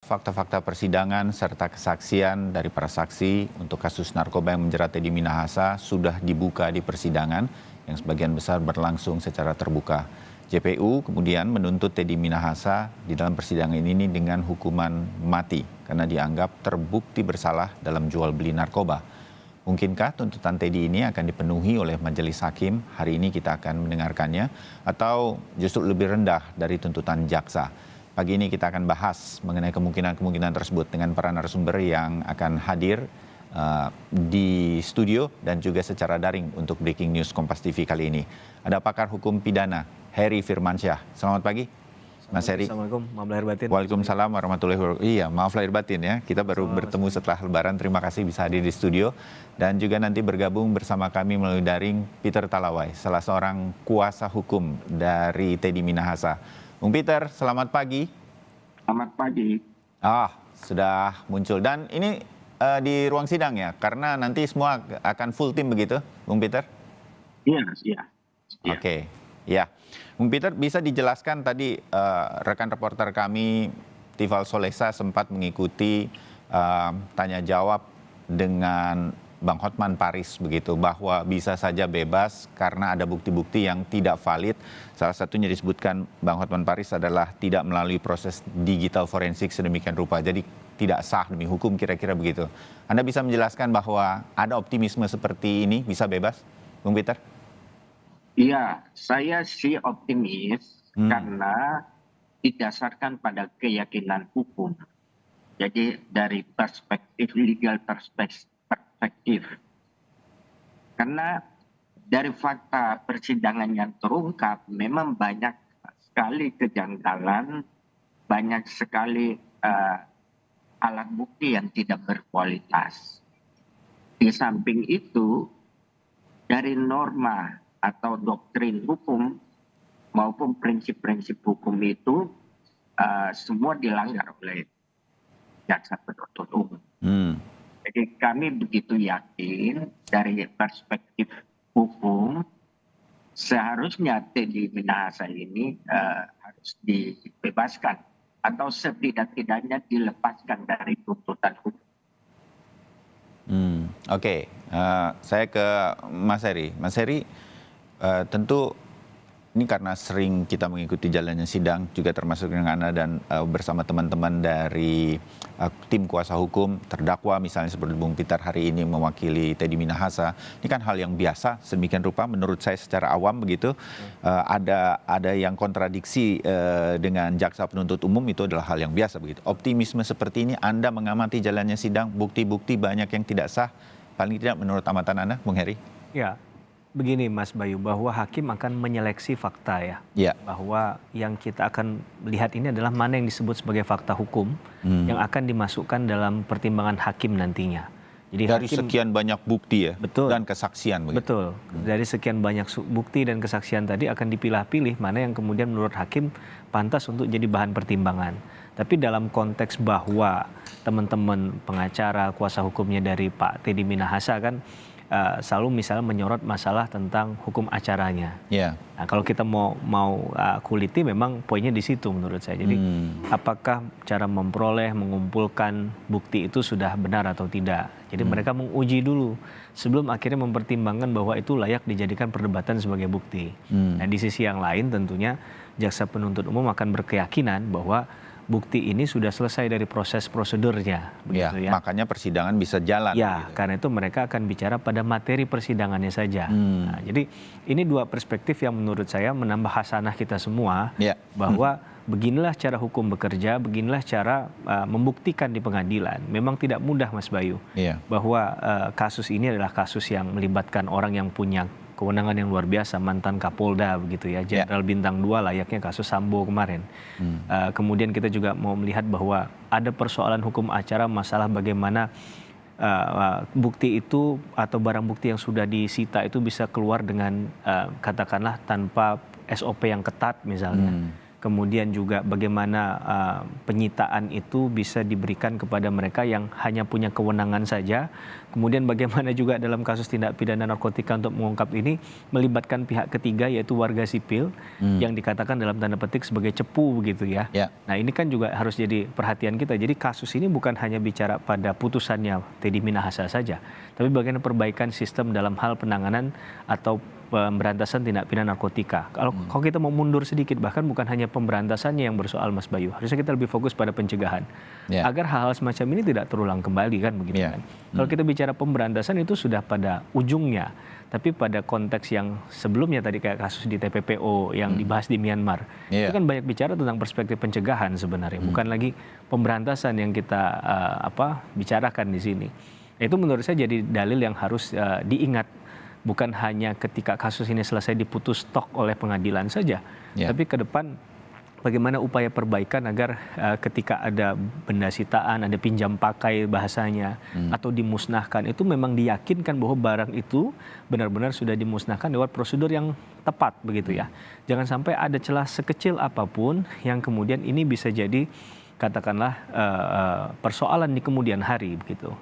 fakta-fakta persidangan serta kesaksian dari para saksi untuk kasus narkoba yang menjerat Teddy Minahasa sudah dibuka di persidangan yang sebagian besar berlangsung secara terbuka. JPU kemudian menuntut Teddy Minahasa di dalam persidangan ini dengan hukuman mati karena dianggap terbukti bersalah dalam jual beli narkoba. Mungkinkah tuntutan Teddy ini akan dipenuhi oleh majelis hakim? Hari ini kita akan mendengarkannya atau justru lebih rendah dari tuntutan jaksa. Pagi ini kita akan bahas mengenai kemungkinan-kemungkinan tersebut dengan para narasumber yang akan hadir di studio dan juga secara daring untuk Breaking News Kompas TV kali ini. Ada pakar hukum pidana Heri Firmansyah. Selamat pagi, Mas Heri. Assalamualaikum, maaf lahir batin. Waalaikumsalam warahmatullahi wabarakatuh. Iya, maaf lahir batin ya. Kita baru bertemu setelah Lebaran. Terima kasih bisa hadir di studio. Dan juga nanti bergabung bersama kami melalui daring Peter Talawai, salah seorang kuasa hukum dari Teddy Minahasa. Bung Peter, selamat pagi. Selamat pagi. Sudah muncul. Dan ini di ruang sidang ya, karena nanti semua akan full tim begitu, Bung Peter? Iya. Oke, ya. Bung Peter, bisa dijelaskan tadi rekan reporter kami, Tifal Solesa, sempat mengikuti tanya jawab dengan Bang Hotman Paris begitu, bahwa bisa saja bebas karena ada bukti-bukti yang tidak valid. Salah satunya disebutkan Bang Hotman Paris adalah tidak melalui proses digital forensik sedemikian rupa. Jadi tidak sah demi hukum, kira-kira begitu. Anda bisa menjelaskan bahwa ada optimisme seperti ini bisa bebas, Bung Peter? Iya, saya sih optimis karena didasarkan pada keyakinan hukum. Jadi dari perspektif legal perspektif. Karena dari fakta persidangan yang terungkap memang banyak sekali kejanggalan, banyak sekali alat bukti yang tidak berkualitas. Di samping itu, dari norma atau doktrin hukum maupun prinsip-prinsip hukum itu semua dilanggar oleh jaksa penuntut umum. Jadi kami begitu yakin dari perspektif hukum seharusnya Teddy Minahasa ini harus dibebaskan atau setidak-tidaknya dilepaskan dari tuntutan hukum. Oke. Saya ke Mas Heri. Mas Heri, tentu ini karena sering kita mengikuti jalannya sidang, juga termasuk dengan Anda dan bersama teman-teman dari tim kuasa hukum, terdakwa misalnya seperti Bung Peter hari ini mewakili Teddy Minahasa. Ini kan hal yang biasa, sedemikian rupa menurut saya secara awam begitu. Ada yang kontradiksi dengan jaksa penuntut umum, itu adalah hal yang biasa begitu. Optimisme seperti ini, Anda mengamati jalannya sidang, bukti-bukti banyak yang tidak sah, paling tidak menurut amatan Anda, Bung Heri? Ya, begini Mas Bayu, bahwa hakim akan menyeleksi fakta ya. Bahwa yang kita akan lihat ini adalah mana yang disebut sebagai fakta hukum yang akan dimasukkan dalam pertimbangan hakim nantinya. Jadi dari sekian banyak bukti ya, betul, dan kesaksian begitu. Betul, dari sekian banyak bukti dan kesaksian tadi akan dipilah-pilih mana yang kemudian menurut hakim pantas untuk jadi bahan pertimbangan. Tapi dalam konteks bahwa teman-teman pengacara, kuasa hukumnya dari Pak Teddy Minahasa kan selalu misalnya menyorot masalah tentang hukum acaranya. Nah, kalau kita mau kuliti memang poinnya di situ menurut saya. Jadi apakah cara memperoleh, mengumpulkan bukti itu sudah benar atau tidak. Jadi mereka menguji dulu sebelum akhirnya mempertimbangkan bahwa itu layak dijadikan perdebatan sebagai bukti. Nah, di sisi yang lain tentunya jaksa penuntut umum akan berkeyakinan bahwa bukti ini sudah selesai dari proses prosedurnya. Begitu ya. Makanya persidangan bisa jalan. Ya, gitu. Karena itu mereka akan bicara pada materi persidangannya saja. Nah, jadi ini dua perspektif yang menurut saya menambah hasanah kita semua. Bahwa beginilah cara hukum bekerja, beginilah cara membuktikan di pengadilan. Memang tidak mudah Mas Bayu. Bahwa kasus ini adalah kasus yang melibatkan orang yang punya kewenangan yang luar biasa, mantan Kapolda begitu ya, Jenderal Bintang 2 layaknya kasus Sambo kemarin. Kemudian kita juga mau melihat bahwa ada persoalan hukum acara, masalah bagaimana bukti itu atau barang bukti yang sudah disita itu bisa keluar dengan katakanlah tanpa SOP yang ketat misalnya. kemudian juga bagaimana penyitaan itu bisa diberikan kepada mereka yang hanya punya kewenangan saja, kemudian bagaimana juga dalam kasus tindak pidana narkotika untuk mengungkap ini melibatkan pihak ketiga yaitu warga sipil yang dikatakan dalam tanda petik sebagai cepu begitu ya. Nah ini kan juga harus jadi perhatian kita. Jadi kasus ini bukan hanya bicara pada putusannya Teddy Minahasa saja, tapi bagaimana perbaikan sistem dalam hal penanganan atau pemberantasan tindak pidana narkotika. Kalau kita mau mundur sedikit, bahkan bukan hanya pemberantasannya yang bersoal, Mas Bayu. Harusnya kita lebih fokus pada pencegahan. Agar hal-hal semacam ini tidak terulang kembali kan begitu kan. Kalau kita bicara pemberantasan itu sudah pada ujungnya. Tapi pada konteks yang sebelumnya tadi kayak kasus di TPPO yang dibahas di Myanmar. Itu kan banyak bicara tentang perspektif pencegahan sebenarnya. Bukan lagi pemberantasan yang kita bicarakan di sini. Itu menurut saya jadi dalil yang harus diingat. Bukan hanya ketika kasus ini selesai diputus tok oleh pengadilan saja, tapi ke depan bagaimana upaya perbaikan agar ketika ada benda sitaan, ada pinjam pakai bahasanya, atau dimusnahkan, itu memang diyakinkan bahwa barang itu benar-benar sudah dimusnahkan lewat prosedur yang tepat begitu ya. Jangan sampai ada celah sekecil apapun yang kemudian ini bisa jadi katakanlah persoalan di kemudian hari begitu.